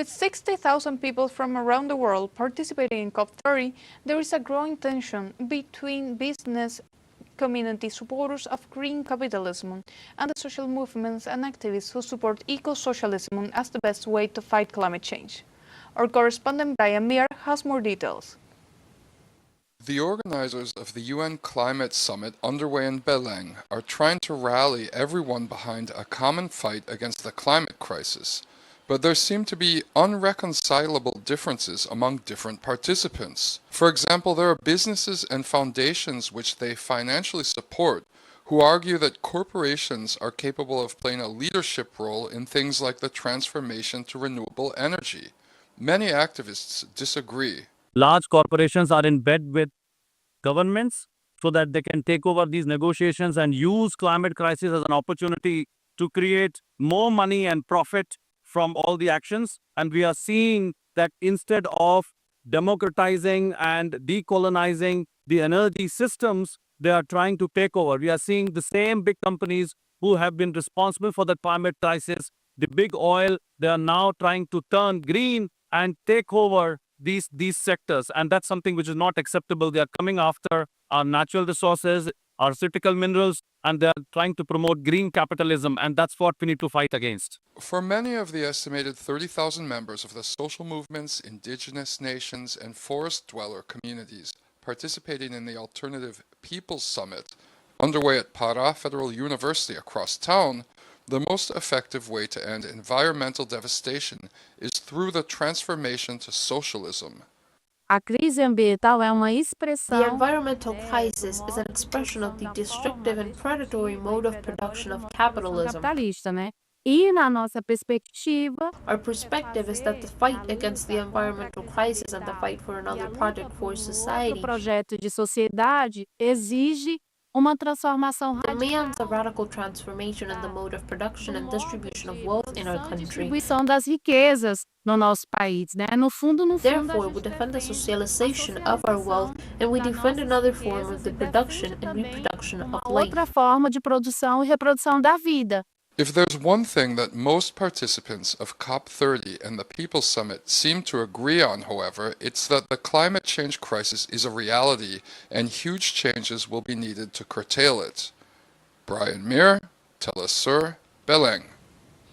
With 60,000 people from around the world participating in COP30, there is a growing tension between business community supporters of green capitalism and the social movements and activists who support eco-socialism as the best way to fight climate change. Our correspondent Brian Mier has more details. The organizers of the UN Climate Summit underway in Belém are trying to rally everyone behind a common fight against the climate crisis, but there seem to be unreconcilable differences among different participants. For example, there are businesses and foundations which they financially support who argue that corporations are capable of playing a leadership role in things like the transformation to renewable energy. Many activists disagree. Large corporations are in bed with governments so that they can take over these negotiations and use climate crisis as an opportunity to create more money and profit from all the actions. And we are seeing that instead of democratizing and decolonizing the energy systems, they are trying to take over. We are seeing the same big companies who have been responsible for the climate crisis, the big oil, they are now trying to turn green and take over these sectors, and that's something which is not acceptable. They are coming after our natural resources, our critical minerals, and they are trying to promote green capitalism, and that's what we need to fight against. For many of the estimated 30,000 members of the social movements, indigenous nations, and forest dweller communities participating in the Alternative Peoples Summit underway at Pará Federal University across town, the most effective way to end environmental devastation is through the transformation to socialism. A crise ambiental é uma expressão. The environmental crisis is an expression of the destructive and predatory mode of production of capitalism. Capitalista, né? E na nossa perspectiva, our perspective is that the fight against the environmental crisis and the fight for another project for society o projeto de sociedade exige uma transformação demands a radical transformation in the mode of production and distribution of wealth in our country. Distribuição das riquezas no nosso país, né? No fundo, Therefore, we defend the socialization of our wealth and we defend another form of the production and reproduction of life. Outra forma de produção e reprodução da vida. If there's one thing that most participants of COP30 and the People's Summit seem to agree on, however, it's that the climate change crisis is a reality and huge changes will be needed to curtail it. Brian Mier, TeleSUR, Belém.